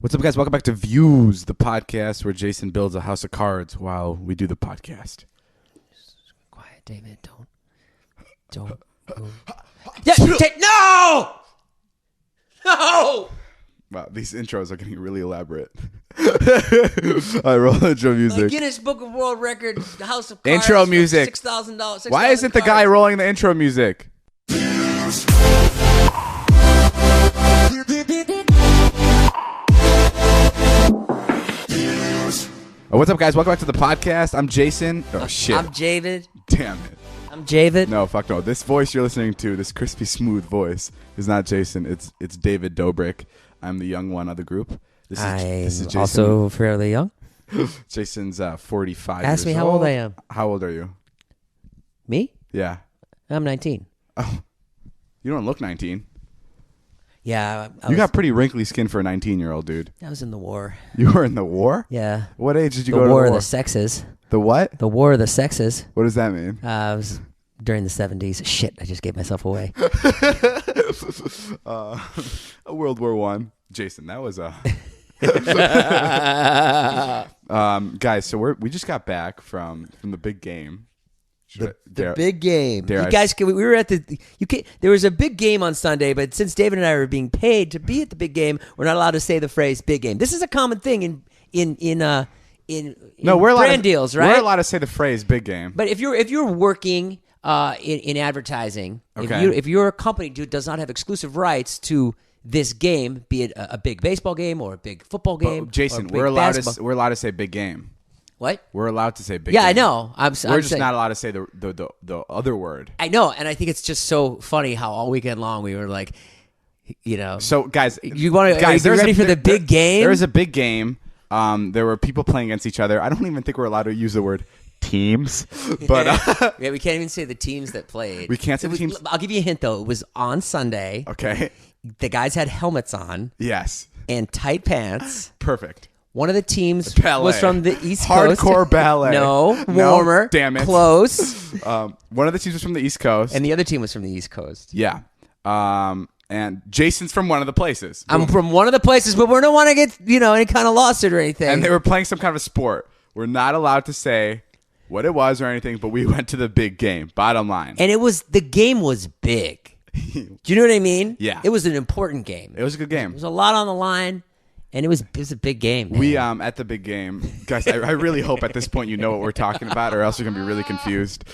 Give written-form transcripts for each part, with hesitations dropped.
What's up, guys? Welcome back to Views, the podcast where Jason builds a house of cards while we do the podcast. Quiet, David. Don't. Yeah, no! No! Wow, these intros are getting really elaborate. All right, roll intro music. Guinness Book of World Record, House of Cards. Intro music. $6,000. Why isn't the guy rolling the intro music? What's up, guys? Welcome back to the podcast. I'm Jason. Oh, shit. I'm David. Damn it. I'm David. No, fuck no. This voice you're listening to, this crispy, smooth voice, is not Jason. It's David Dobrik. I'm the young one of the group. This is Jason. Also fairly young. Jason's 45 Ask me years how old I am. How old are you? Me? Yeah. I'm 19. Oh, you don't look 19. Yeah. You got pretty wrinkly skin for a 19-year-old, dude. I was in the war. You were in the war? Yeah. What age did you The go to the War war? of the Sexes. The what? The War of the Sexes. What does that mean? It was during the 70s. Shit, I just gave myself away. World War One. Jason, that was a... guys, so we just got back from the big game. The big game. Dare You I guys, we were at the. There was a big game on Sunday, but since David and I were being paid to be at the big game, we're not allowed to say the phrase "big game." This is a common thing in we're brand deals, right? We're allowed to say the phrase "big game." But if you're working in advertising, Okay. if you're a company who does not have exclusive rights to this game, be it a big baseball game or a big football game, Jason, or a big we're allowed basketball- to say "big game." What? We're allowed to say "big Yeah, game." I know. We're I'm just saying, not allowed to say the other word. I know, and I think it's just so funny how all weekend long we were like, So, guys, you want to? guys, Are you ready for the big game? There is a big game. There were people playing against each other. I don't even think we're allowed to use the word teams, but yeah, we can't even say the teams that played. We can't say the teams. I'll give you a hint though. It was on Sunday. Okay. The guys had helmets on Yes. and tight pants. Perfect. One of the teams Ballet. was from the East Coast. Hardcore ballet. No, warmer. Damn it. Close. One of the teams was from the East Coast. And the other team was from the East Coast. Yeah. And Jason's from one of the places. I'm from one of the places, but we don't want to get any kind of lawsuit or anything. And they were playing some kind of a sport. We're not allowed to say what it was or anything, but we went to the big game. Bottom line. And the game was big. Do you know what I mean? Yeah. It was an important game. It was a good game. There was a lot on the line. And it was a big game. Man. We at the big game, guys. I really hope at this point you know what we're talking about, or else you're gonna be really confused.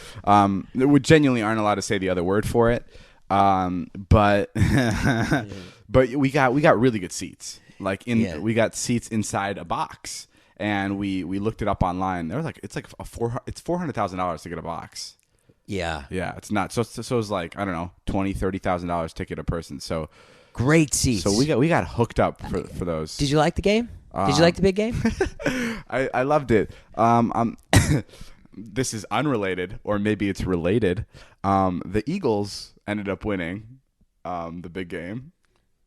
We genuinely aren't allowed to say the other word for it, but we got really good seats. We got seats inside a box, and we looked it up online. They were like, it's $400,000 to get a box. Yeah, it's not. So it's like, I don't know, $20,000-$30,000 ticket a person. So. Great seats. So we got hooked up for those. Did you like the game? Did you like the big game? I loved it. This is unrelated, or maybe it's related. The Eagles ended up winning the big game.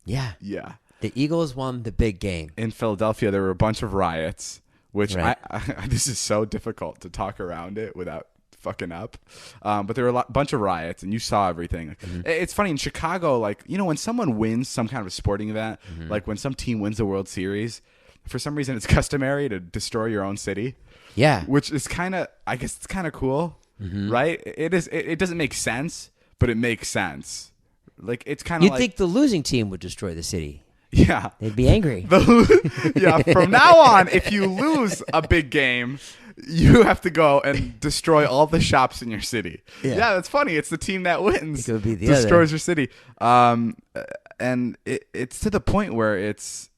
Yeah. Yeah. The Eagles won the big game. In Philadelphia, there were a bunch of riots, which Right. this is so difficult to talk around it without fucking up, but there were a bunch of riots, and you saw everything. Mm-hmm. It's funny in Chicago, when someone wins some kind of a sporting event, like when some team wins the World Series, for some reason it's customary to destroy your own city. Yeah, which is I guess it's kind of cool, right? It is. It doesn't make sense, but it makes sense. Like it's kind of. You'd think the losing team would destroy the city. Yeah, they'd be angry. From now on, if you lose a big game, you have to go and destroy all the shops in your city. Yeah, that's funny. It's the team that wins it could be the destroys your city. And it's to the point where it's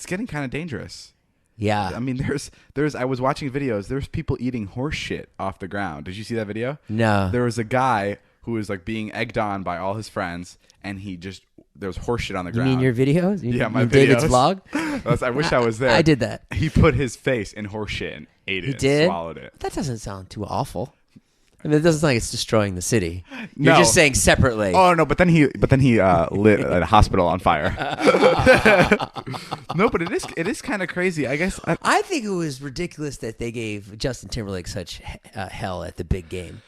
getting kind of dangerous. Yeah. I mean, there's I was watching videos. There's people eating horse shit off the ground. Did you see that video? No. There was a guy who was being egged on by all his friends, and there was horse shit on the ground. You mean your videos? Yeah, my videos. David's vlog? I wish I was there. I did that. He put his face in horse shit and ate it. He did? And swallowed it. That doesn't sound too awful. I mean, it doesn't sound like it's destroying the city. No. You're just saying separately. Oh no, but then he lit a hospital on fire. No, but it is kind of crazy. I guess I think it was ridiculous that they gave Justin Timberlake such hell at the big game.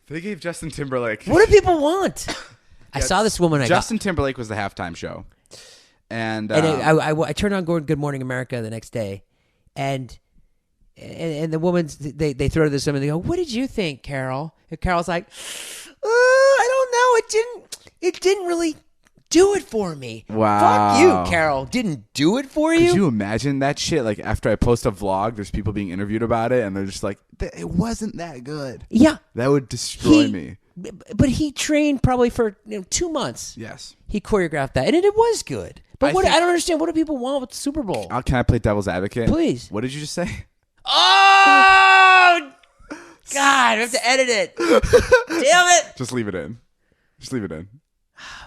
They gave Justin Timberlake. What do people want? I saw this woman. Justin Timberlake was the halftime show. And I turned on Good Morning America the next day, and the woman, they throw to this woman, they go, "What did you think, Carol?" And Carol's like, "I don't know. It didn't really do it for me." Wow. Fuck you, Carol. Didn't do it for you? Could you imagine that shit? Like, after I post a vlog, there's people being interviewed about it, and they're just like, it wasn't that good. Yeah. That would destroy me. But he trained probably for 2 months. Yes. He choreographed that, and it was good. But I don't understand. What do people want with the Super Bowl? Can I play devil's advocate? Please. What did you just say? Oh, God. I have to edit it. Damn it. Just leave it in. Just leave it in.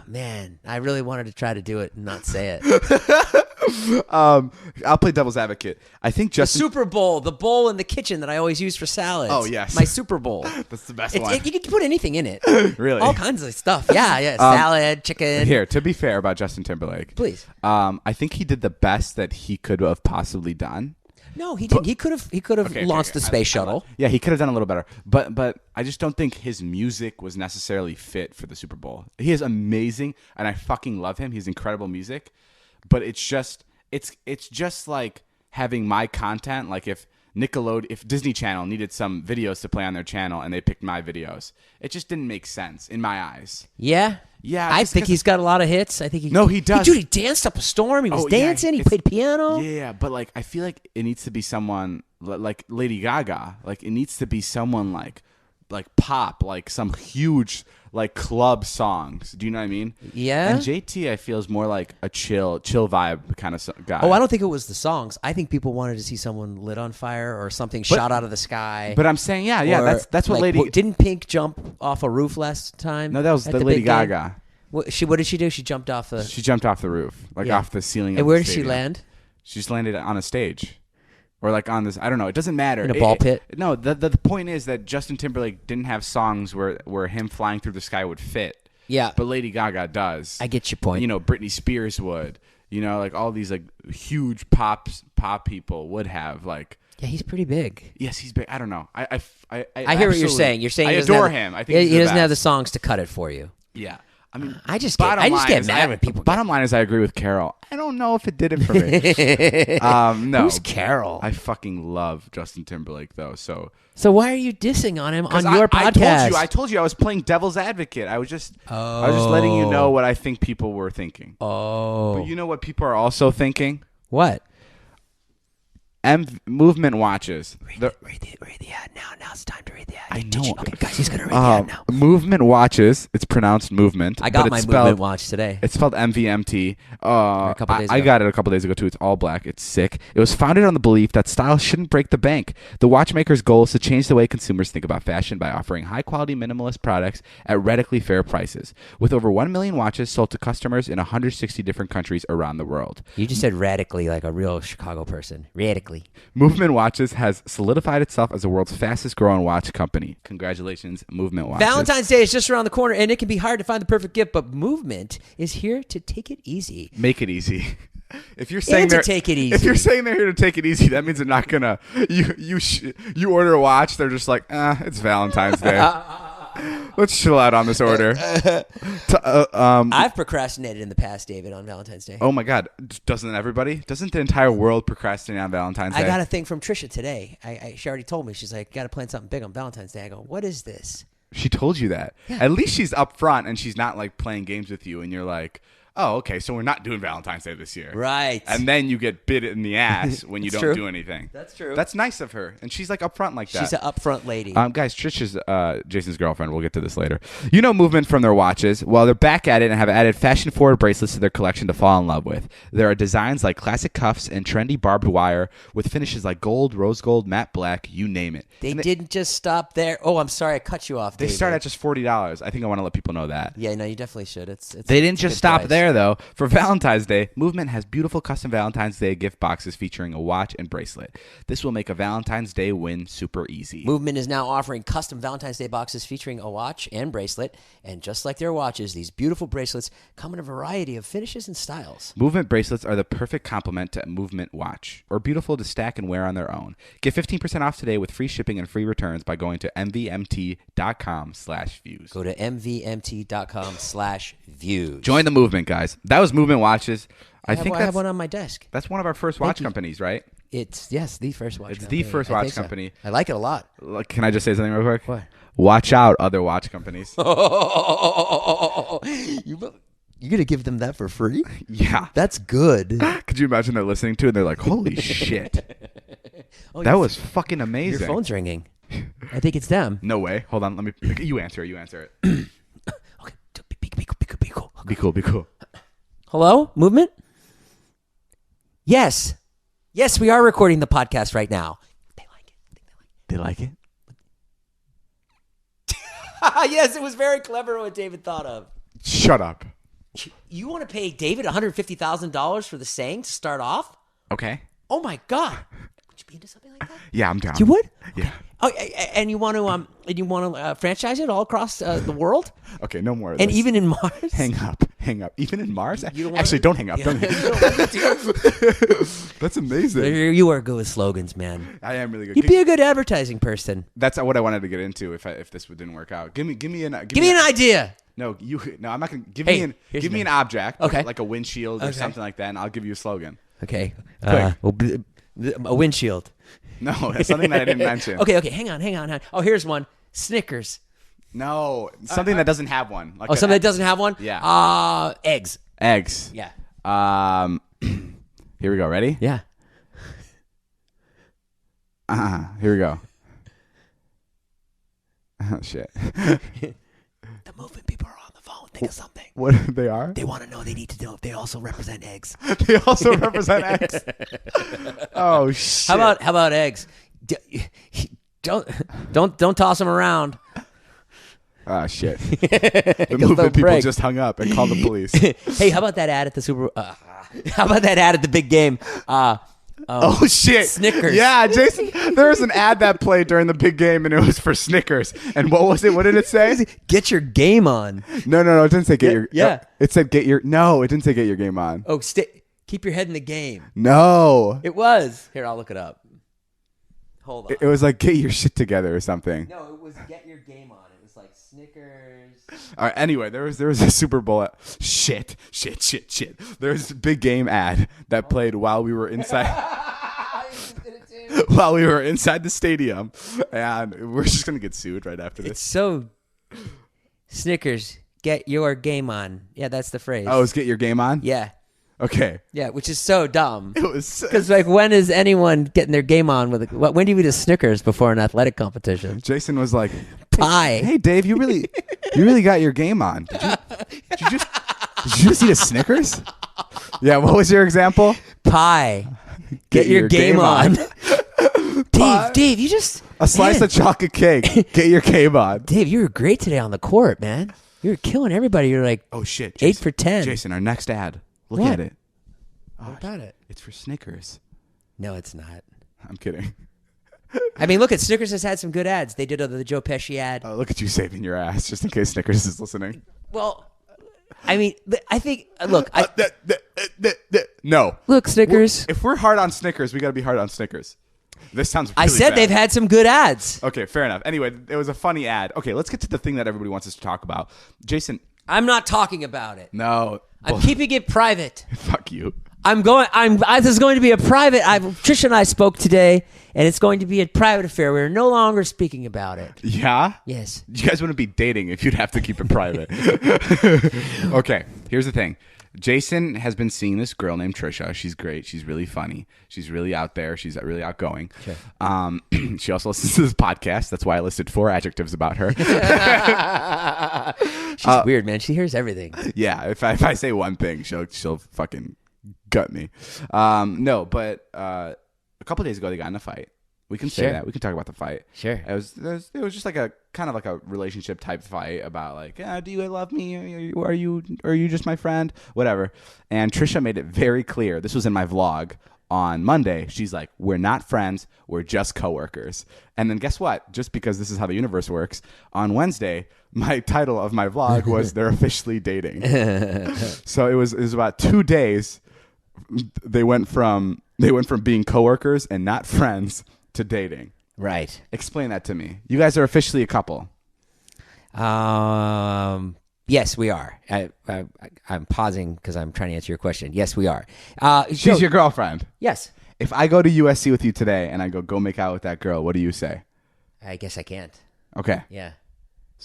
Man, I really wanted to try to do it and not say it. I'll play devil's advocate. I think Justin. The Super Bowl, the bowl in the kitchen that I always use for salads. Oh, yes. My Super Bowl. That's the best one. You can put anything in it. Really? All kinds of stuff. Yeah. Salad, chicken. Here, to be fair about Justin Timberlake. Please. I think he did the best that he could have possibly done. No, he didn't. He could have launched the space shuttle. Yeah, he could have done a little better. But I just don't think his music was necessarily fit for the Super Bowl. He is amazing, and I fucking love him. He's incredible music. But it's just like having my content. Like if Disney Channel needed some videos to play on their channel and they picked my videos, it just didn't make sense in my eyes. Yeah. Yeah, I think he's got a lot of hits. I think he does. Dude, he danced up a storm. He was dancing. He played piano. Yeah, but like I feel like it needs to be someone like Lady Gaga. Like it needs to be someone like pop, like some huge like club songs. Do you know what I mean? Yeah. And JT, I feel, is more like a chill vibe kind of guy. Oh, I don't think it was the songs. I think people wanted to see someone lit on fire or something shot out of the sky. But I'm saying, yeah, that's what Lady. Didn't Pink jump off a roof last time? No, that was the Lady Gaga. What did she do? She jumped off the. She jumped off the roof, off the ceiling. And where did she land? She just landed on a stage. Or like on this, I don't know. It doesn't matter. In a ball pit? No, the point is that Justin Timberlake didn't have songs where him flying through the sky would fit. Yeah. But Lady Gaga does. I get your point. Britney Spears would. Like all these like huge pop people would have like. Yeah, he's pretty big. Yes, he's big. I don't know. I hear what you're saying. You're saying I adore him. I think he doesn't have the songs to cut it for you. Yeah. I mean, I just get mad when people. Bottom line is, I agree with Carol. I don't know if it did it for me. No, who's Carol? I fucking love Justin Timberlake though. So why are you dissing on him on your podcast? I told you I was playing devil's advocate. I was just letting you know what I think people were thinking. Oh, but you know what people are also thinking? What? Movement watches. Read the ad now. Now it's time to read the ad. I know. Okay, guys, he's gonna read the ad now. Movement watches. It's pronounced movement. I got my movement watch today. It's spelled MVMT. A couple days ago. I got it a couple days ago too. It's all black. It's sick. It was founded on the belief that style shouldn't break the bank. The watchmaker's goal is to change the way consumers think about fashion by offering high-quality minimalist products at radically fair prices. With over 1 million watches sold to customers in 160 different countries around the world. You just said radically like a real Chicago person. Radically. Movement Watches has solidified itself as the world's fastest growing watch company. Congratulations, Movement Watches. Valentine's Day is just around the corner, and it can be hard to find the perfect gift, but Movement is here to take it easy. Make it easy. If you're saying take it easy. If you're saying they're here to take it easy, that means they're not gonna. You order a watch, they're just like, it's Valentine's Day. Let's chill out on this order. I've procrastinated in the past, David, on Valentine's Day. Oh my God! Doesn't everybody? Doesn't the entire world procrastinate on Valentine's Day? I got a thing from Trisha today. She already told me. She's like, "Got to plan something big on Valentine's Day." I go, "What is this?" She told you that. Yeah. At least she's upfront and she's not like playing games with you, and you're like, oh, okay, so we're not doing Valentine's Day this year. Right. And then you get bit in the ass when you don't do anything. That's true. That's nice of her. And she's like upfront like that. She's an upfront lady. Guys, Trish is Jason's girlfriend. We'll get to this later. You know Movement from their watches. Well, they're back at it and have added fashion-forward bracelets to their collection to fall in love with. There are designs like classic cuffs and trendy barbed wire with finishes like gold, rose gold, matte black, you name it. They didn't just stop there. Oh, I'm sorry. I cut you off, They David. start at just $40. I think I want to let people know that. Yeah, no, you definitely should. They didn't just stop there, though. For Valentine's Day, Movement has beautiful custom Valentine's Day gift boxes featuring a watch and bracelet. This will make a Valentine's Day win super easy. Movement is now offering custom Valentine's Day boxes featuring a watch and bracelet. And just like their watches, these beautiful bracelets come in a variety of finishes and styles. Movement bracelets are the perfect complement to a Movement watch, or beautiful to stack and wear on their own. Get 15% off today with free shipping and free returns by going to mvmt.com/views. Go to mvmt.com/views. Join the movement, guys. That was Movement watches. I think I have one on my desk. That's one of our first watch companies, right? It's the first watch. It's company. the first watch company. So. I like it a lot. Can I just say something real quick? What? Watch out, other watch companies. You're gonna give them that for free? Yeah, that's good. Could you imagine they're listening to it and they're like, "Holy shit, that was fucking amazing." Your phone's ringing. I think it's them. No way. Hold on. Let me. You answer it. Okay. Be cool. Be cool. Hello, movement. Yes, we are recording the podcast right now. They like it. They like it. Yes, it was very clever what David thought of. Shut up. You want to pay David $150,000 for the saying to start off? Okay. Oh my God. Would you be into something like that? Yeah, I'm down. You would? Yeah. Oh, and you want to franchise it all across the world? Okay, no more of and this. Even in Mars? Hang up. Even in Mars? Don't Actually, don't hang up. Yeah. Don't hang up. That's amazing. You are good with slogans, man. I am really good. You'd be a good advertising person. That's what I wanted to get into if this didn't work out. Give me an idea. No, I'm not gonna give me an object, okay, like a windshield or something like that, and I'll give you a slogan. Okay, a windshield. No, that's something that I didn't mention. Okay, hang on. Oh, here's one. Snickers. No, something that doesn't have one. Like something that doesn't have one. Yeah. Eggs. Yeah. Here we go. Ready? Yeah. Here we go. Oh shit. The movement people are on the phone. Think of something. What they are? They want to know. They need to know if they also represent eggs. They also represent eggs. Oh shit. How about eggs? Don't toss them around. Ah shit. The movement people just hung up and called the police. Hey, how about that ad at the Super? How about that ad at the big game? Oh shit! Snickers. Yeah, Jason. There was an ad that played during the big game, and it was for Snickers. And what was it? What did it say? Get your game on. No. It didn't say get your. Yeah. It said get your. No, it didn't say get your game on. Oh, keep your head in the game. No. It was. Here, I'll look it up. Hold on. It was like get your shit together or something. No, it was get your game on. It was like Snickers. All right. Anyway, there was a Super Bowl. Shit. There was a big game ad that played while we were inside. While we were inside the stadium, and we're just gonna get sued right after this. It's so Snickers, get your game on. Yeah, that's the phrase. Oh, it's get your game on? Yeah. Okay. Yeah, which is so dumb. It was because when is anyone getting their game on with when do you eat a Snickers before an athletic competition? Jason was like, pie. Hey Dave, you really got your game on. Did you just eat a Snickers? Yeah. What was your example? Pie. Get your game on. Dave, you just a slice of chocolate cake. Get your game on. Dave, you were great today on the court, man. You were killing everybody. You're like, oh shit, Jason, 8 for 10. Jason, our next ad. Look what? at it. What about it? It's for Snickers. No, it's not. I'm kidding. I mean, look at Snickers has had some good ads. They did the Joe Pesci ad. Oh, look at you saving your ass just in case Snickers is listening. Well, I mean, I think. Look, no. Look, Snickers. If we're hard on Snickers, we got to be hard on Snickers. This sounds really I said bad. They've had some good ads. Okay, fair enough. Anyway, it was a funny ad. Okay, let's get to the thing that everybody wants us to talk about. Jason. I'm not talking about it. No. I'm keeping it private. Fuck you. This is going to be a private. Trisha and I spoke today, and it's going to be a private affair. We're no longer speaking about it. Yeah? Yes. You guys wouldn't be dating if you'd have to keep it private. Okay, here's the thing. Jason has been seeing this girl named Trisha. She's great. She's really funny. She's really out there. She's really outgoing. Sure. She also listens to this podcast. That's why I listed 4 adjectives about her. She's weird, man. She hears everything. Yeah, if I say one thing, she'll fucking gut me. No, but a couple days ago they got in a fight. We can say that. We can talk about the fight. Sure. It was just like a kind of like a relationship type fight about like, do you love me? Are you just my friend? Whatever. And Trisha made it very clear. This was in my vlog on Monday. She's like, we're not friends. We're just coworkers. And then guess what? Just because this is how the universe works, on Wednesday, my title of my vlog was they're officially dating. So it was about 2 days. They went from being coworkers and not friends to dating. Right. Explain that to me. You guys are officially a couple. Yes, we are. I'm pausing because I'm trying to answer your question. Yes, we are. She's your girlfriend. Yes. If I go to USC with you today and I go make out with that girl, what do you say? I guess I can't. Okay. Yeah.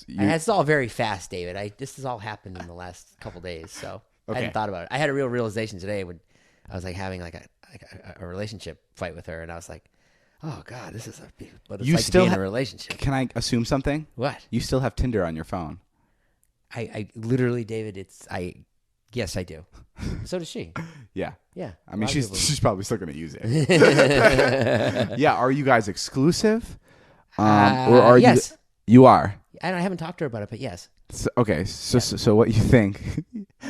It's all very fast, David. This has all happened in the last couple days, so I hadn't thought about it. I had a real realization today when I was like having like a relationship fight with her, and I was like, "Oh God, this is what it's like to be in a relationship." Can I assume something? What? You still have Tinder on your phone? I literally, David. Yes, I do. So does she. Yeah. Yeah. I mean, she's probably still gonna use it. Yeah. Are you guys exclusive? Or are yes. You are. I haven't talked to her about it, but yes. So what you think?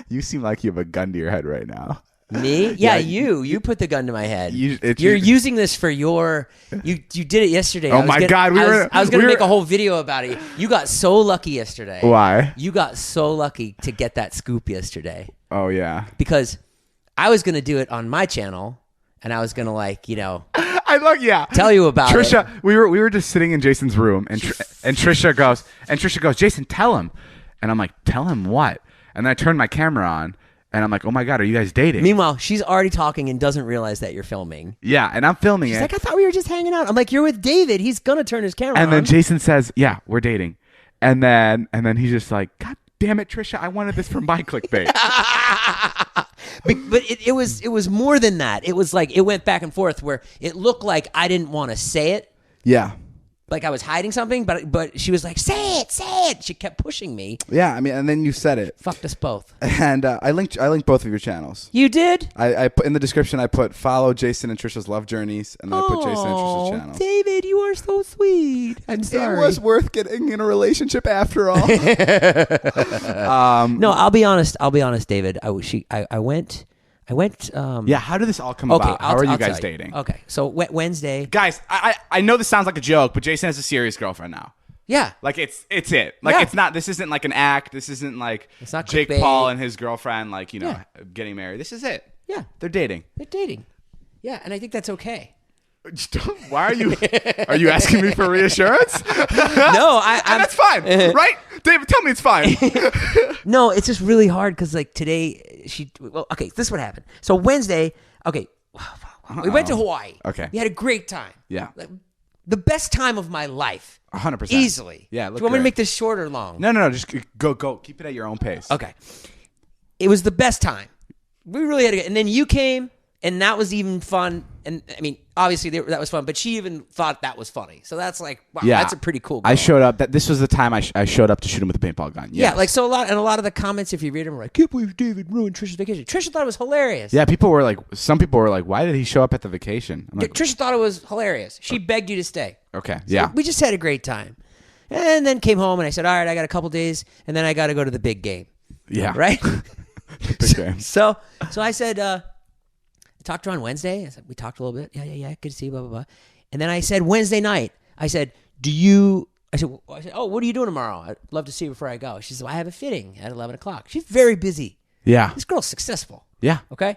You seem like you have a gun to your head right now. Me? Yeah, you put the gun to my head. You're using this for your. You did it yesterday. Oh my God! I was going to make a whole video about it. You got so lucky yesterday. Why? You got so lucky to get that scoop yesterday. Oh yeah. Because I was going to do it on my channel, and I was going to tell you about Trisha, it. we were just sitting in Jason's room, and Trisha goes, Jason, tell him, and I'm like, tell him what? And then I turned my camera on. And I'm like, oh my God, are you guys dating? Meanwhile, she's already talking and doesn't realize that you're filming. Yeah, and I'm filming it. She's like, I thought we were just hanging out. I'm like, you're with David. He's going to turn his camera on. And then Jason says, yeah, we're dating. And then he's just like, God damn it, Trisha, I wanted this for my clickbait. But it was more than that. It was like, it went back and forth where it looked like I didn't want to say it. Yeah. Like I was hiding something, but she was like, say it. She kept pushing me. Yeah, I mean, and then you said it. Fucked us both. And I linked both of your channels. You did? I put in the description, I put follow Jason and Trisha's love journeys, and then I put Jason and Trisha's channel. David, you are so sweet. I'm sorry. It was worth getting in a relationship after all. No, I'll be honest, David. I went. Yeah, how did this all come about? How are you guys dating? Okay, so Wednesday, guys. I know this sounds like a joke, but Jason has a serious girlfriend now. Yeah, like it's it. Like it's not. This isn't like an act. This isn't like it's not Jake clickbait. Paul and his girlfriend. Like getting married. This is it. Yeah, they're dating. Yeah, and I think that's okay. Why are you? Are you asking me for reassurance? No, and that's fine, right? David, tell me it's fine. No, it's just really hard because like today okay, this is what happened. So Wednesday, okay, we went to Hawaii. Okay, we had a great time. Yeah, like, the best time of my life. 100%, easily. Yeah. Do you want me to make this short or long? No. Just go. Keep it at your own pace. Okay, it was the best time. We really had to get, and then you came. And that was even fun. And I mean, obviously that was fun, but she even thought that was funny. So that's like, wow, that's a pretty cool girl. I showed up. This was the time I showed up to shoot him with a paintball gun. Yes. Yeah, like so a lot of the comments, if you read them, are like, can't believe David ruined Trisha's vacation. Trisha thought it was hilarious. Yeah, some people were like, why did he show up at the vacation? I'm like, Trisha thought it was hilarious. She begged you to stay. Okay, So yeah. we just had a great time. And then came home and I said, all right, I got a couple days and then I got to go to the big game. Yeah. Right? Big game. So I said, I talked to her on Wednesday. I said, we talked a little bit. Yeah. Good to see you, blah, blah, blah. And then I said, Wednesday night, I said, oh, what are you doing tomorrow? I'd love to see you before I go. She said, well, I have a fitting at 11 o'clock. She's very busy. Yeah. This girl's successful. Yeah. Okay?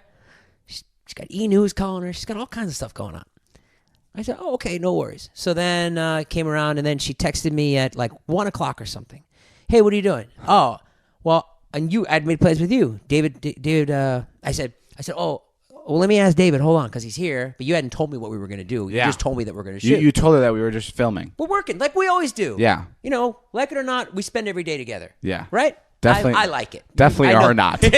She's got E-News calling her. She's got all kinds of stuff going on. I said, oh, okay, no worries. So then I came around, and then she texted me at like 1 o'clock or something. Hey, what are you doing? Oh, well, and I'd made plans with you. David, I said, oh, well, let me ask David. Hold on, because he's here. But you hadn't told me what we were going to do. You just told me that we're going to shoot. You told her that we were just filming. We're working like we always do. Yeah. You know, like it or not, we spend every day together. Yeah. Right? Definitely. I like it. Definitely are not. It's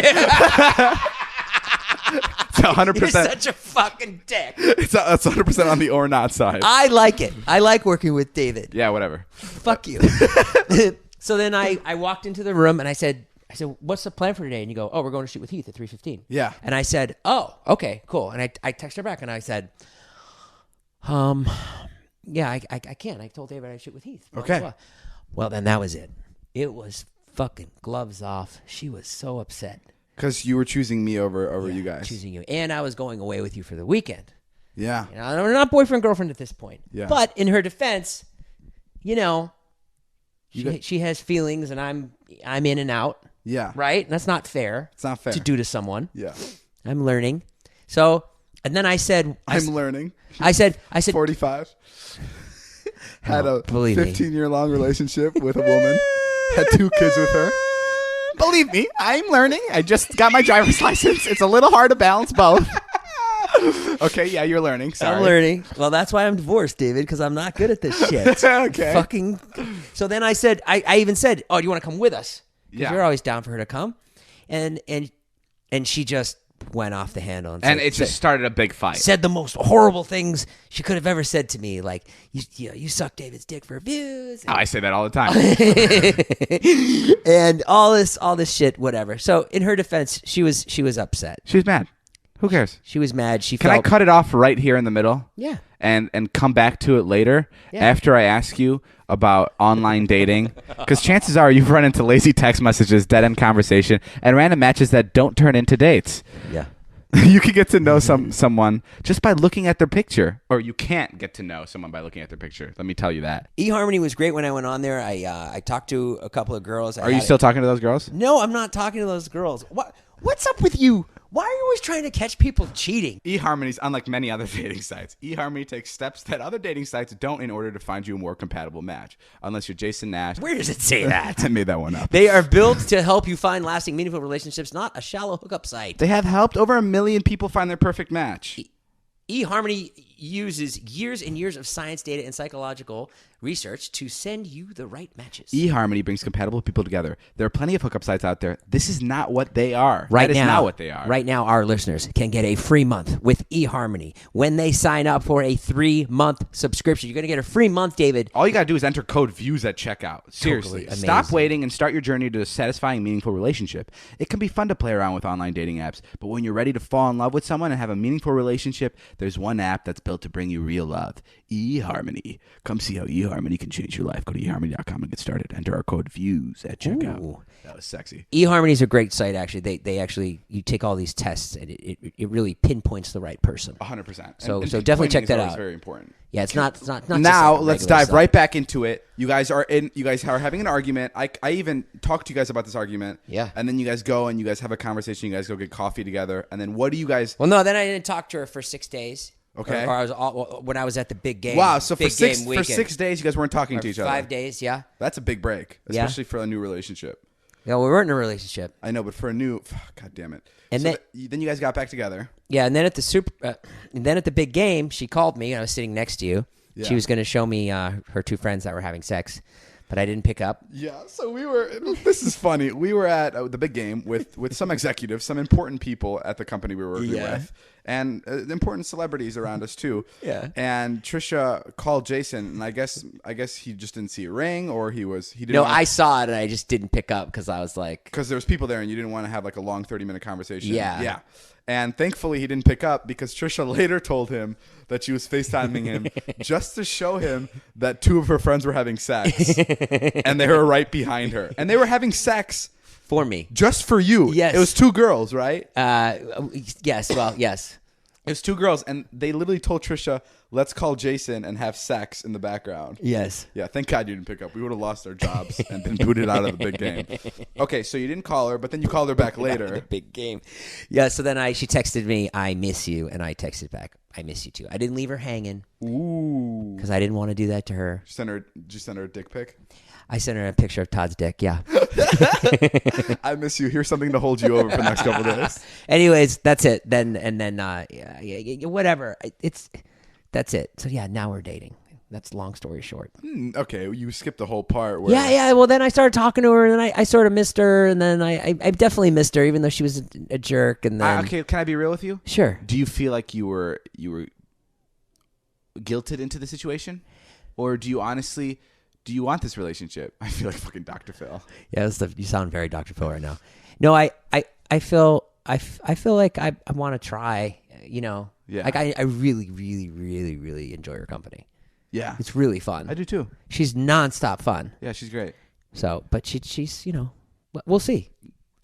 100%. You're such a fucking dick. That's 100% on the or not side. I like it. I like working with David. Yeah, whatever. Fuck you. So then I walked into the room and I said, what's the plan for today? And you go, oh, we're going to shoot with Heath at 3:15. Yeah. And I said, oh, okay, cool. And I texted her back and I said, yeah, I can't. I told David I'd shoot with Heath. Blah, okay. Blah, blah. Well, then that was it. It was fucking gloves off. She was so upset. Because you were choosing me over you guys. Choosing you. And I was going away with you for the weekend. Yeah. You know, we're not boyfriend, girlfriend at this point. Yeah. But in her defense, you know, she has feelings and I'm in and out. Yeah. Right? And that's not fair. It's not fair to do to someone. Yeah. I'm learning. So, and then I said... I'm learning. I said... 45. Had a believe me. 15-year-long relationship with a woman. Had 2 kids with her. Believe me, I'm learning. I just got my driver's license. It's a little hard to balance both. Okay, yeah, you're learning. Sorry. I'm learning. Well, that's why I'm divorced, David, because I'm not good at this shit. Okay. Fucking. So then I said, I even said, "Oh, do you want to come with us? Because Yeah. you're always down for her to come." And she just went off the handle And it just started a big fight. said the most horrible things she could have ever said to me, like you suck David's dick for views, Oh, I say that all the time. and all this shit, whatever. So in her defense, she was upset. She's mad. Who cares? She was mad. Can I cut it off right here in the middle? Yeah. And come back to it later after I ask you about online dating? Because chances are you've run into lazy text messages, dead-end conversation, and random matches that don't turn into dates. Yeah. You could get to know someone just by looking at their picture. Or you can't get to know someone by looking at their picture. Let me tell you that. eHarmony was great when I went on there. I talked to a couple of girls. Are you still talking to those girls? No, I'm not talking to those girls. What's up with you? Why are you always trying to catch people cheating? eHarmony's unlike many other dating sites. eHarmony takes steps that other dating sites don't in order to find you a more compatible match. Unless you're Jason Nash. Where does it say that? I made that one up. They are built to help you find lasting, meaningful relationships, not a shallow hookup site. They have helped over 1 million people find their perfect match. eHarmony uses years and years of science data and psychological research to send you the right matches. eHarmony brings compatible people together. There are plenty of hookup sites out there. This is not what they are. Right that now, is not what they are. Right now, our listeners can get a free month with eHarmony when they sign up for a 3-month subscription. You're going to get a free month, David. All you got to do is enter code VIEWS at checkout. Seriously. Totally Stop amazing. waiting and start your journey to a satisfying, meaningful relationship. It can be fun to play around with online dating apps, but when you're ready to fall in love with someone and have a meaningful relationship, there's one app that's built to bring you real love. eHarmony. Come see how eHarmony can change your life. Go to eHarmony.com and get started. Enter our code VIEWS at checkout. Ooh. That was sexy. eHarmony is a great site, actually. They actually, you take all these tests, and it really pinpoints the right person. 100%. So And definitely check pinpointing is that always out. very important. Yeah, it's not just Now like a let's regular dive site. right back into it. You guys are having an argument. I even talked to you guys about this argument. Yeah. And then you guys go and you guys have a conversation. You guys go get coffee together. And then what do you guys? Well, no, then I didn't talk to her for 6 days. Okay. Or I was when I was at the big game. Wow. So for big game 6 weekend. days, you guys weren't talking to each other. 5 days, yeah. That's a big break, Yeah. especially for a new relationship. Yeah, we weren't in a relationship. I know, but for a new, God damn it. And So then- then you guys got back together. Yeah, and then at the big game, she called me, and I was sitting next to you. Yeah. She was going to show me her 2 friends that were having sex, but I didn't pick up. Yeah, so we were. This is funny. We were at the big game with some executives, some important people at the company we were working with, and important celebrities around us too. Yeah. And Trisha called Jason, and I guess he just didn't see a ring, or he didn't. No, I saw it, and I just didn't pick up because I was like, because there was people there, and you didn't want to have like a long 30-minute conversation. Yeah. Yeah. And thankfully, he didn't pick up because Trisha later told him that she was FaceTiming him just to show him that 2 of her friends were having sex. And they were right behind her. And they were having sex for me. just for you. Yes. It was 2 girls, right? Yes, well, yes. It was 2 girls. And they literally told Trisha, let's call Jason and have sex in the background. Yes. Yeah, thank God you didn't pick up. We would have lost our jobs and been booted out of the big game. Okay, so you didn't call her, but then you called her back The later. big game. Yeah, so then she texted me, I miss you, and I texted back, I miss you too. I didn't leave her hanging Ooh. because I didn't want to do that to her. Did you send her a dick pic? I sent her a picture of Todd's dick, yeah. I miss you. Here's something to hold you over for the next couple of days. Anyways, that's it. Then whatever. That's it. So yeah, now we're dating. That's long story short. Okay, you skipped the whole part. Where Yeah. Well, then I started talking to her, and then I sort of missed her, and then I definitely missed her, even though she was a jerk. And then Okay, can I be real with you? Sure. Do you feel like you were guilted into the situation, or do you honestly? Do you want this relationship? I feel like fucking Dr. Phil. Yeah, you sound very Dr. Phil right now. No, I feel like I want to try. You know, Yeah. Like I really, really, really, really enjoy her company. Yeah, It's really fun. I do too. She's nonstop fun. Yeah, she's great. So, but she's we'll see.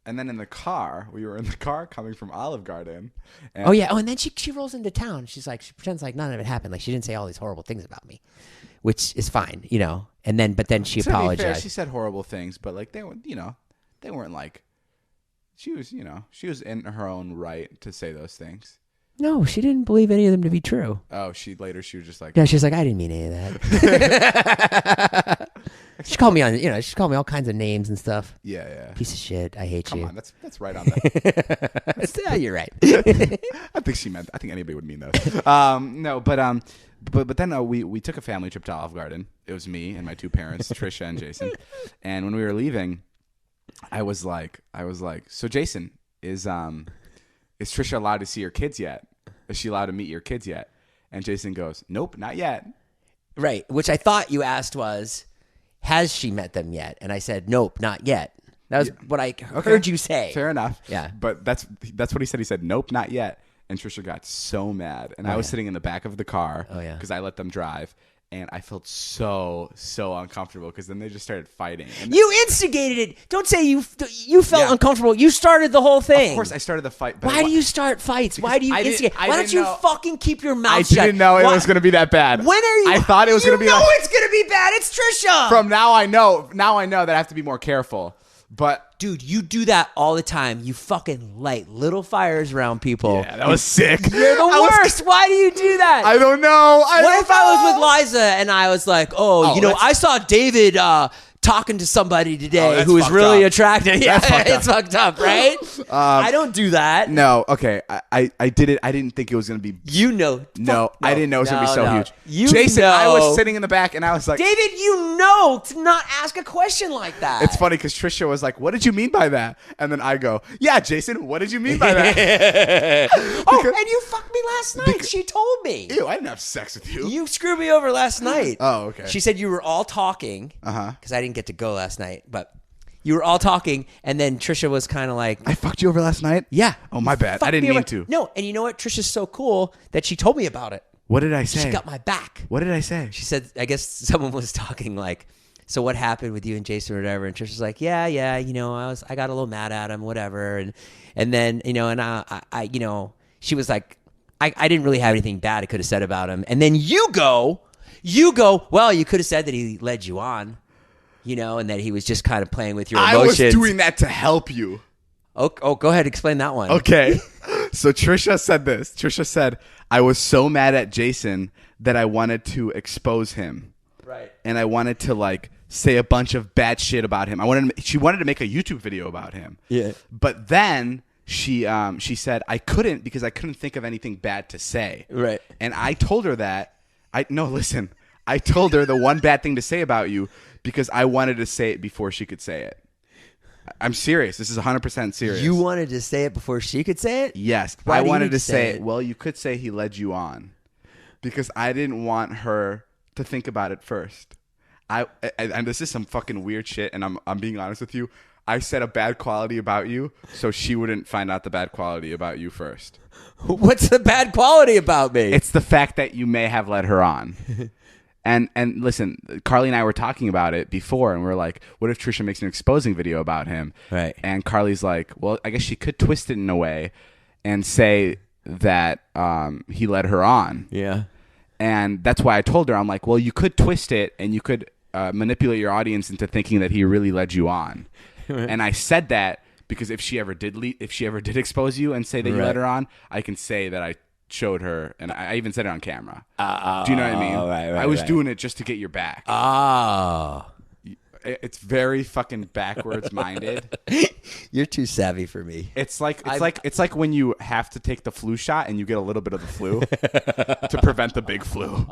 And then in the car, we were in the car coming from Olive Garden. And Oh yeah. Oh, and then she rolls into town. She pretends like none of it happened. Like she didn't say all these horrible things about me, which is fine, you know. But then she to be fair, apologized. she said horrible things, but like they weren't like. She was in her own right to say those things. No, she didn't believe any of them to be true. Oh, she was just like, Yeah, she's like, I didn't mean any of that. She called me she called me all kinds of names and stuff. Yeah. Piece of shit. I hate Come you. on, that's right on that. Yeah, you're right. I think anybody would mean those. No, but then we took a family trip to Olive Garden. It was me and my two parents, Trisha and Jason. And when we were leaving, I was like, so Jason, is Trisha allowed to see her kids yet? Is she allowed to meet your kids yet? And Jason goes, nope, not yet. Right, which I thought you asked was, has she met them yet? And I said, nope, not yet. That was what I heard you say. Fair enough. Yeah. But that's what he said. He said, nope, not yet. And Trisha got so mad. And I was sitting in the back of the car because I let them drive. And I felt so uncomfortable because then they just started fighting. And you instigated it. Don't say you felt uncomfortable. You started the whole thing. Of course, I started the fight. Why do you start fights? Why do you instigate? Why don't you fucking keep your mouth shut? I didn't know it was going to be that bad. When are you? I thought it was going to be. You know it's going to be bad. It's Trisha. From now I know. Now I know that I have to be more careful. But dude, you do that all the time. You fucking light little fires around people. Yeah, that was sick. You're the worst. Why do you do that? I don't know. What if I was with Liza and I was like, I saw David talking to somebody today who was really attractive. Yeah, it's fucked up, right? I don't do that. No, okay. I did it. I didn't think it was going to be. No, I didn't know it was going to be so huge. Jason, I was sitting in the back and I was like, David, you know to not ask a question like that. It's funny because Trisha was like, what did you mean by that? And then I go, yeah, Jason, what did you mean by that? And you fucked me last night. She told me. Ew, I didn't have sex with you. You screwed me over last night. Oh, okay. She said you were all talking. Because I didn't get to go last night, but you were all talking, and then Trisha was kind of like, I fucked you over last night? Yeah. Oh, my bad. I didn't mean to. No, and you know what? Trisha's so cool that she told me about it. What did I say? She got my back. What did I say? She said, I guess someone was talking like, so what happened with you and Jason or whatever? And Trisha's like, yeah, I got a little mad at him, whatever. And then, and I she was like, I didn't really have anything bad I could have said about him. And then you go, well, you could have said that he led you on. And that he was just kind of playing with your emotions. I was doing that to help you. Oh, go ahead. Explain that one. Okay. So Trisha said this. Trisha said, I was so mad at Jason that I wanted to expose him. Right. And I wanted to say a bunch of bad shit about him. She wanted to make a YouTube video about him. Yeah. But then she said I couldn't because I couldn't think of anything bad to say. Right. And I told her that. I told her the one bad thing to say about you because I wanted to say it before she could say it. I'm serious. This is 100% serious. You wanted to say it before she could say it? Yes. I wanted to say it. Well, you could say he led you on because I didn't want her to think about it first. And this is some fucking weird shit, and I'm being honest with you. I said a bad quality about you so she wouldn't find out the bad quality about you first. What's the bad quality about me? It's the fact that you may have led her on. And listen, Carly and I were talking about it before, and we're like, what if Trisha makes an exposing video about him? Right. And Carly's like, well, I guess she could twist it in a way and say that he led her on. Yeah. And that's why I told her, I'm like, well, you could twist it and you could manipulate your audience into thinking that he really led you on. And I said that because if she ever did expose you and say that you led her on, I can say that I showed her, and I even said it on camera. Do you know what I mean? Right, I was doing it just to get your back. Oh. It's very fucking backwards minded. You're too savvy for me. It's like when you have to take the flu shot and you get a little bit of the flu to prevent the big flu.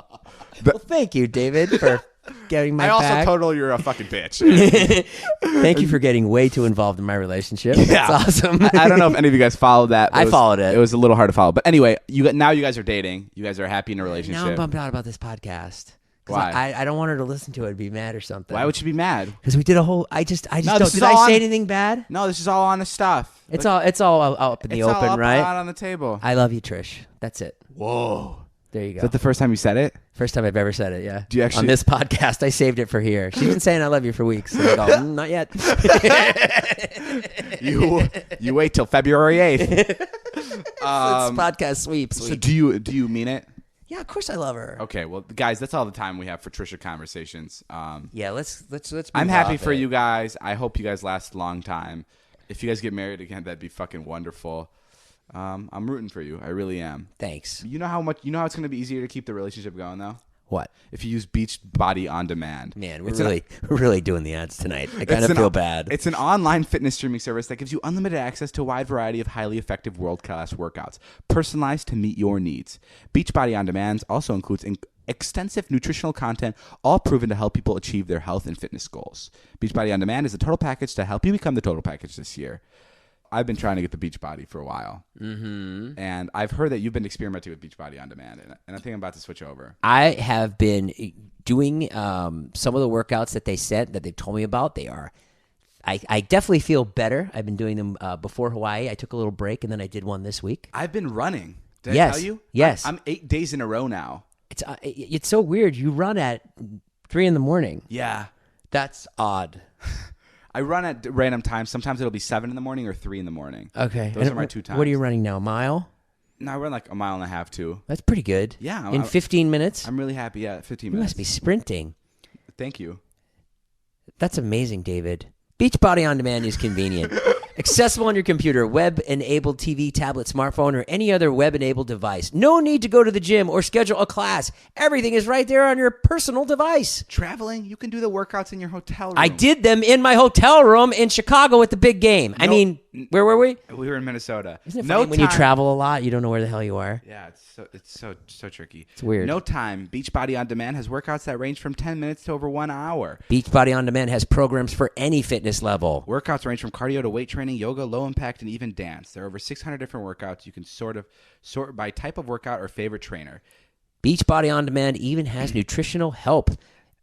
Well, thank you, David, for getting my back. I also told her you're a fucking bitch. Thank you for getting way too involved in my relationship. Yeah. That's awesome. I don't know if any of you guys followed that. I followed it. It was a little hard to follow. But anyway, now you guys are dating. You guys are happy in a relationship. Now I'm bummed out about this podcast. Why? I don't want her to listen to it and be mad or something. Why would she be mad? Because we did a whole. I just don't. Did I say anything bad? No, this is all honest stuff. It's all up in the open, all up, right? Out on the table. I love you, Trish. That's it. Whoa. There you go. Is that the first time you said it? First time I've ever said it, yeah. Do you actually... On this podcast, I saved it for here. She's been saying I love you for weeks. So I go, not yet. You wait till February 8th. It's podcast sweeps week. So do you mean it? Yeah, of course I love her. Okay, well, guys, that's all the time we have for Trisha Conversations. Yeah, let's I'm happy for you guys. I hope you guys last a long time. If you guys get married again, that'd be fucking wonderful. I'm rooting for you. I really am. Thanks. You know how it's going to be easier to keep the relationship going, though? What? If you use Beachbody On Demand. Man, we're really doing the ads tonight. I kind of feel bad. It's an online fitness streaming service that gives you unlimited access to a wide variety of highly effective world-class workouts, personalized to meet your needs. Beachbody On Demand also includes extensive nutritional content, all proven to help people achieve their health and fitness goals. Beachbody On Demand is a total package to help you become the total package this year. I've been trying to get the Beachbody for a while, and I've heard that you've been experimenting with Beachbody On Demand, and I think I'm about to switch over. I have been doing some of the workouts that they said that they've told me about. They are, I definitely feel better. I've been doing them before Hawaii. I took a little break, and then I did one this week. I've been running. Did I tell you? Yes. I'm 8 days in a row now. It's so weird. You run at 3 a.m. Yeah. That's odd. I run at random times. Sometimes it'll be 7 a.m. or 3 a.m. Okay. Those are my 2 times. What are you running now? A mile? No, I run like a mile and a half too. That's pretty good. Yeah. In 15 minutes? I'm really happy. Yeah, 15 You minutes. must be sprinting. Thank you. That's amazing, David. Beachbody On Demand is convenient. Accessible on your computer, web-enabled TV, tablet, smartphone, or any other web-enabled device. No need to go to the gym or schedule a class. Everything is right there on your personal device. Traveling, you can do the workouts in your hotel room. I did them in my hotel room in Chicago at the big game. I mean, where were we? We were in Minnesota. Isn't it funny when you travel a lot, you don't know where the hell you are? Yeah, it's so tricky. It's weird. No time. Beachbody On Demand has workouts that range from 10 minutes to over 1 hour. Beachbody On Demand has programs for any fitness level. Workouts range from cardio to weight training, yoga, low impact, and even dance. There are over 600 different workouts. You can sort by type of workout or favorite trainer. Beachbody On Demand even has nutritional help.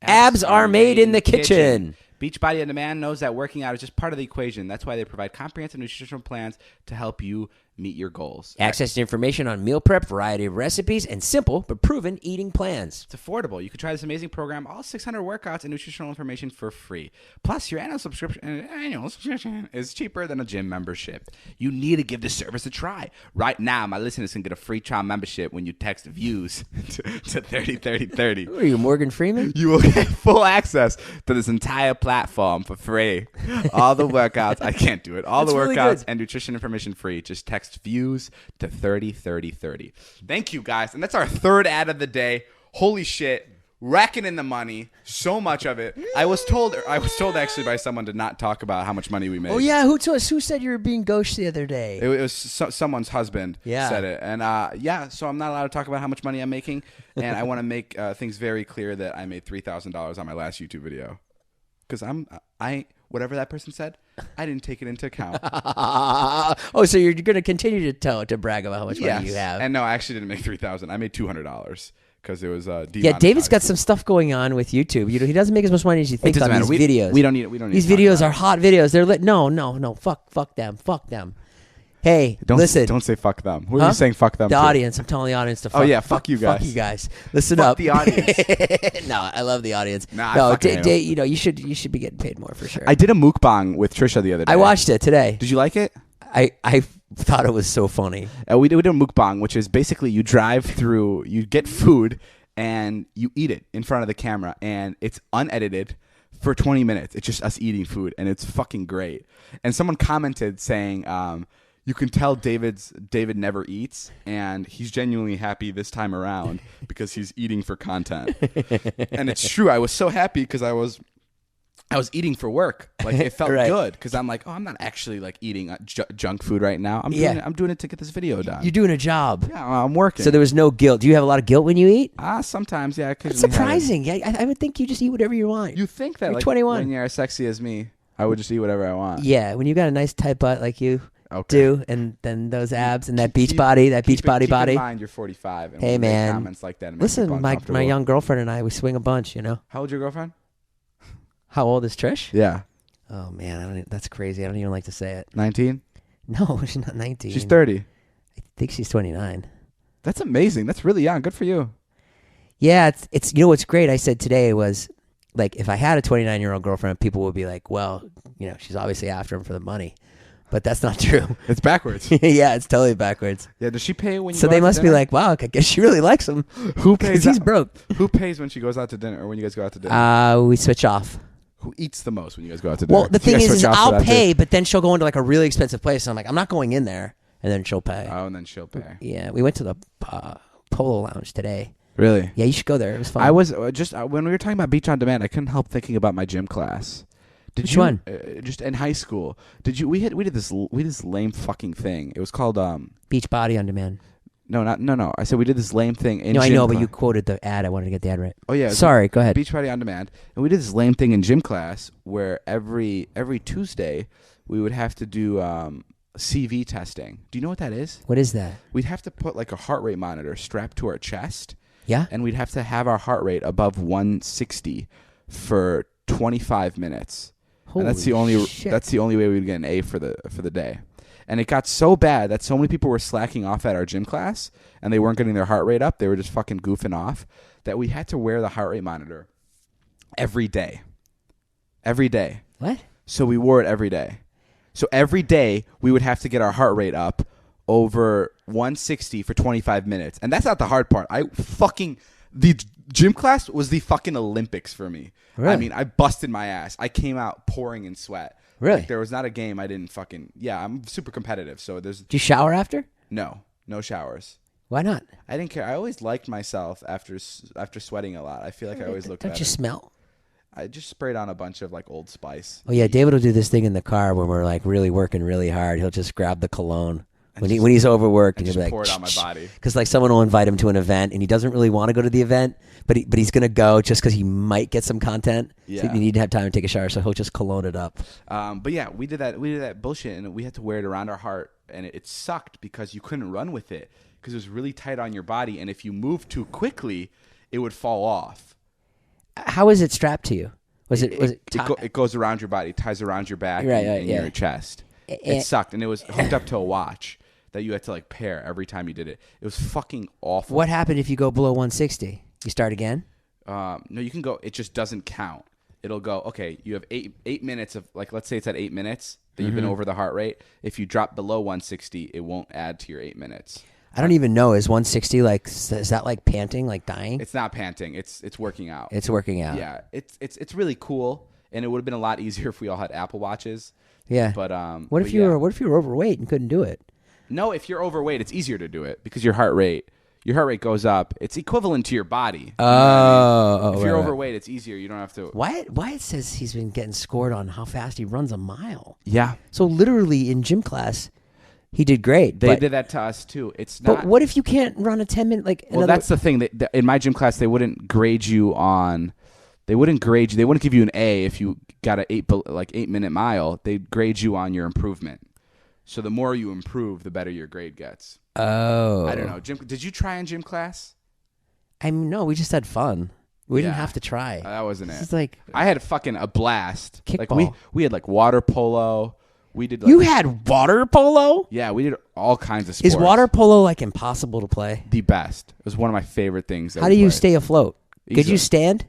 Abs are made in the kitchen. Beachbody On Demand knows that working out is just part of the equation. That's why they provide comprehensive nutritional plans to help you meet your goals. Access to information on meal prep, variety of recipes, and simple but proven eating plans. It's affordable. You can try this amazing program, all 600 workouts and nutritional information for free. Plus, your annual subscription is cheaper than a gym membership. You need to give this service a try. Right now, my listeners can get a free trial membership when you text VIEWS to 303030. Who are you, Morgan Freeman? You will get full access to this entire platform for free. All the workouts. I can't do it. All the really workouts good. and nutrition information free. Just text VIEWS to 303030. Thank you, guys. And that's our third ad of the day. Holy shit. Racking in the money. So much of it. I was told actually by someone to not talk about how much money we made. Oh, yeah. Who said you were being gauche the other day? It was someone's husband said it. And so I'm not allowed to talk about how much money I'm making. And I want to make things very clear that I made $3,000 on my last YouTube video. Because whatever that person said, I didn't take it into account. Oh, so you're going to continue to brag about how much money you have? And no, I actually didn't make $3,000. I made $200 because it was Yeah, David's got some stuff going on with YouTube. He doesn't make as much money as you think on these videos. We don't need. These videos are hot videos. They're no. Fuck them. Hey, listen. Don't say fuck them. Who are you saying fuck them? The to? audience. I'm telling the audience to fuck. Oh yeah, fuck you guys. Fuck you guys. Listen fuck up. the audience. No, I love the audience. Nah, you should be getting paid more for sure. I did a mukbang with Trisha the other day. I watched it today. Did you like it? I thought it was so funny. We did a mukbang, which is basically you drive through, you get food, and you eat it in front of the camera, and it's unedited for 20 minutes. It's just us eating food, and it's fucking great. And someone commented saying, you can tell David never eats, and he's genuinely happy this time around because he's eating for content. And it's true. I was so happy because I was eating for work. Like it felt right. good because I'm like, I'm not actually like eating junk food right now. I'm doing it to get this video done. You're doing a job. Yeah, I'm working. So there was no guilt. Do you have a lot of guilt when you eat? Sometimes, yeah. That's surprising. Yeah, I would think you just eat whatever you want. You think that you're like 21. when you're as sexy as me, I would just eat whatever I want. Yeah, when you got a nice tight butt like you do, and then those abs and that beach body. Keep in mind you're 45. And hey man, comments like that. Listen, my young girlfriend and I, we swing a bunch. You know. How old's your girlfriend? How old is Trish? Yeah. Oh man, that's crazy. I don't even like to say it. 19? No, she's not 19. She's 30. I think she's 29. That's amazing. That's really young. Good for you. Yeah, it's you know what's great? I said today was like if I had a 29-year-old girlfriend, people would be like, well, you know, she's obviously after him for the money. But that's not true. It's backwards. Yeah, it's totally backwards. Yeah, does she pay when you So go they out to must be dinner? like, wow, I guess she really likes him. Who pays? He's broke. Who pays when she goes out to dinner or when you guys go out to dinner? We switch off. Who eats the most when you guys go out to dinner? Well, the thing is I'll pay, but then she'll go into like a really expensive place. And I'm like, I'm not going in there. And then she'll pay. Oh, and then she'll pay. Yeah, we went to the Polo Lounge today. Really? Yeah, you should go there. It was fun. I was when we were talking about Beach on Demand, I couldn't help thinking about my gym class. Which one? Just in high school. Did you? We did this lame fucking thing. It was called Beachbody on Demand. No. I said we did this lame thing in No, gym I know, but class. you quoted the ad. I wanted to get the ad right. Oh yeah. Sorry, go ahead. Beachbody on Demand, and we did this lame thing in gym class where every Tuesday we would have to do CV testing. Do you know what that is? What is that? We'd have to put like a heart rate monitor strapped to our chest. Yeah? And we'd have to have our heart rate above 160 for 25 minutes. Holy and that's the only shit. that's the only way we'd get an A for the day. And it got so bad that so many people were slacking off at our gym class and they weren't getting their heart rate up. They were just fucking goofing off that we had to wear the heart rate monitor every day. Every day. What? So we wore it every day. So every day we would have to get our heart rate up over 160 for 25 minutes. And that's not the hard part. The gym class was the fucking Olympics for me. Really? I mean, I busted my ass. I came out pouring in sweat. Really? Like, there was not a game I didn't fucking... Yeah, I'm super competitive. So there's... Did you shower after? No showers. Why not? I didn't care. I always liked myself after sweating a lot. I feel like I always looked better. Don't you smell? I just sprayed on a bunch of like Old Spice. Oh yeah, David will do this thing in the car when we're like really working really hard. He'll just grab the cologne when he's overworked and he'll be like, pour it on my body. Because like someone will invite him to an event and he doesn't really want to go to the event, but he's gonna go just because he might get some content. Yeah. So you need to have time to take a shower, so he'll just cologne it up. But yeah, we did that bullshit, and we had to wear it around our heart, and it sucked because you couldn't run with it because it was really tight on your body, and if you moved too quickly, it would fall off. How is it strapped to you? It goes around your body, ties around your back and your chest. It sucked, and it was hooked up to a watch that you had to like pair every time you did it. It was fucking awful. What happened if you go below 160? You start again? No, you can go. It just doesn't count. It'll go, okay, you have eight minutes of, like, let's say it's at 8 minutes that you've been over the heart rate. If you drop below 160, it won't add to your 8 minutes. I don't even know. Is 160 like, is that like panting, like dying? It's not panting. It's working out. It's working out. Yeah. It's really cool, and it would have been a lot easier if we all had Apple Watches. Yeah. But what if you were overweight and couldn't do it? No, if you're overweight, it's easier to do it because your heart rate goes up. It's equivalent to your body. Oh, if you're overweight, it's easier. You don't have to. Wyatt says he's been getting scored on how fast he runs a mile. Yeah. So literally in gym class, he did great. They did that to us too. It's not. But what if you can't run a 10-minute like? Well, that's the thing. In my gym class, they wouldn't grade you on. They wouldn't grade you. They wouldn't give you an A if you got an 8-minute mile. They'd grade you on your improvement. So the more you improve, the better your grade gets. Oh. I don't know. Did you try in gym class? No, we just had fun. We didn't have to try. That wasn't it. It's like I had fucking a blast. Kickball. Like we had like water polo. We did. You had water polo? Yeah, we did all kinds of sports. Is water polo like impossible to play? The best. It was one of my favorite things. How do you stay afloat? Could you stand?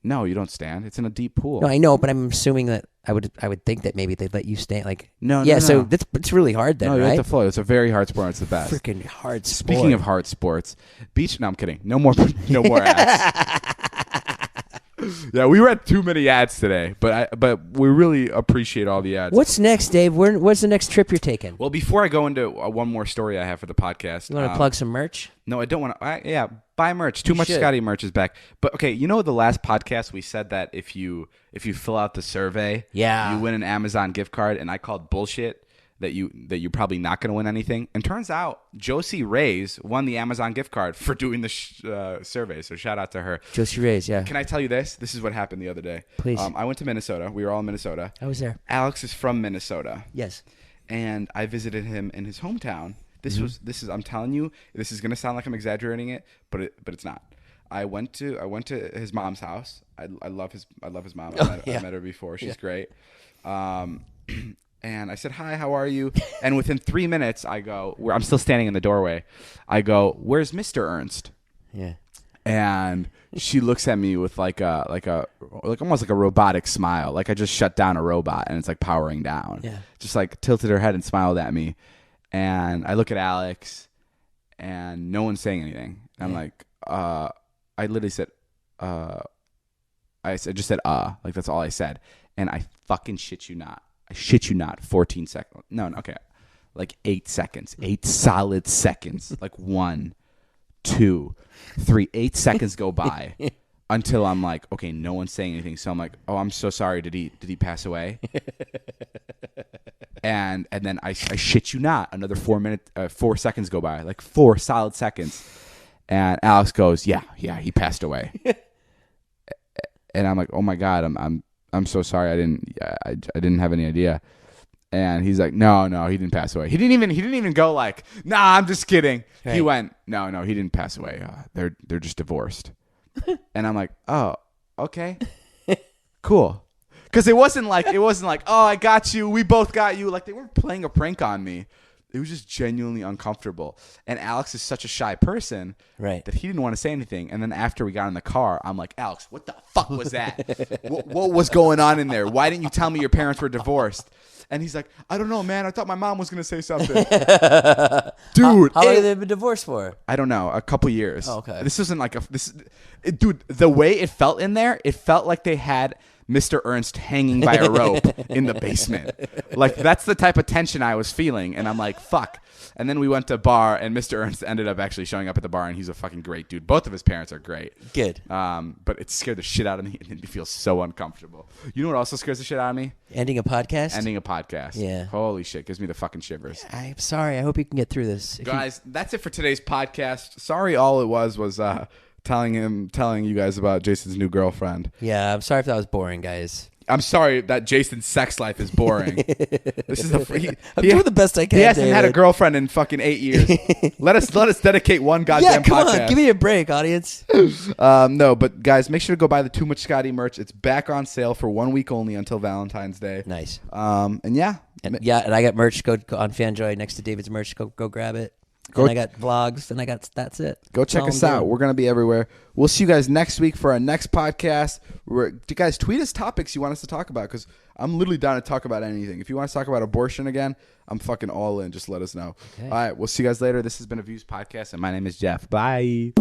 No, you don't stand. It's in a deep pool. No, I know, but I'm assuming that I would think that maybe they'd let you stand. Like no. So it's really hard then, no, you right? have to float. It's a very hard sport. It's the best. Freaking hard sport. Speaking of hard sports, beach. No, I'm kidding. No more ads. Yeah, we read too many ads today, but we really appreciate all the ads. What's next, Dave? Where's the next trip you're taking? Well, before I go into one more story I have for the podcast, You want to plug some merch? No, I don't want to. Yeah, buy merch. Too much Scotty merch is back. But okay, you know the last podcast we said that if you fill out the survey, you win an Amazon gift card, and I called bullshit that you're probably not going to win anything. And turns out Josie Reyes won the Amazon gift card for doing the survey. So shout out to her. Josie Reyes, yeah. Can I tell you this? This is what happened the other day. Please. I went to Minnesota. We were all in Minnesota. I was there. Alex is from Minnesota. Yes. And I visited him in his hometown. This is I'm telling you, this is going to sound like I'm exaggerating it, but it's not. I went to his mom's house. I love his mom. I met her before. She's great. And I said, "Hi, how are you?" And within 3 minutes, I go, I'm still standing in the doorway. I go, "Where's Mr. Ernst?" Yeah. And she looks at me with like almost like a robotic smile, like I just shut down a robot and it's like powering down. Yeah. Just like tilted her head and smiled at me. And I look at Alex, and no one's saying anything. I'm like, I literally said, I just said, like that's all I said. And I fucking shit you not. 14 seconds. No, okay. Like 8 seconds. 8 solid seconds. Like 1, 2, 3, 8 seconds go by until I'm like, okay, no one's saying anything. So I'm like, oh, I'm so sorry. Did he pass away? and then I shit you not, another 4 seconds go by, like 4 solid seconds. And Alex goes, yeah, he passed away. And I'm like, oh my God, I'm so sorry. I didn't have any idea. And he's like, no, he didn't pass away. He didn't even go like, nah, I'm just kidding. Right. He went, no, he didn't pass away. They're just divorced. And I'm like, oh, okay, cool. Because it wasn't like, oh, I got you. We both got you. Like, they weren't playing a prank on me. It was just genuinely uncomfortable. And Alex is such a shy person that he didn't want to say anything. And then after we got in the car, I'm like, Alex, what the fuck was that? what was going on in there? Why didn't you tell me your parents were divorced? And he's like, I don't know, man. I thought my mom was going to say something. Dude. How long have they been divorced for? I don't know. A couple years. Oh, okay. This isn't like dude, the way it felt in there, it felt like they had Mr. Ernst hanging by a rope in the basement. Like, that's the type of tension I was feeling. And I'm like, fuck. And then we went to a bar, and Mr. Ernst ended up actually showing up at the bar, and he's a fucking great dude. Both of his parents are great. Good. But it scared the shit out of me. It made me feel so uncomfortable. You know what also scares the shit out of me? Ending a podcast? Yeah. Holy shit. Gives me the fucking shivers. I'm sorry. I hope you can get through this. Guys, that's it for today's podcast. Sorry all it was telling you guys about Jason's new girlfriend. Yeah, I'm sorry if that was boring, guys. I'm sorry that Jason's sex life is boring. This is I'm doing the best I can. He hasn't David. had a girlfriend in fucking 8 years. let us dedicate one goddamn come podcast. on, give me a break, audience. No, but guys, make sure to go buy the Too Much Scotty merch. It's back on sale for 1 week only until Valentine's Day. Nice. And yeah, and I got merch. Go on FanJoy next to David's merch. Go grab it. And I got vlogs, and that's it. Go check us out. We're going to be everywhere. We'll see you guys next week for our next podcast. Guys, tweet us topics you want us to talk about, because I'm literally down to talk about anything. If you want us to talk about abortion again, I'm fucking all in. Just let us know. Okay. All right, we'll see you guys later. This has been a Views Podcast, and my name is Jeff. Bye.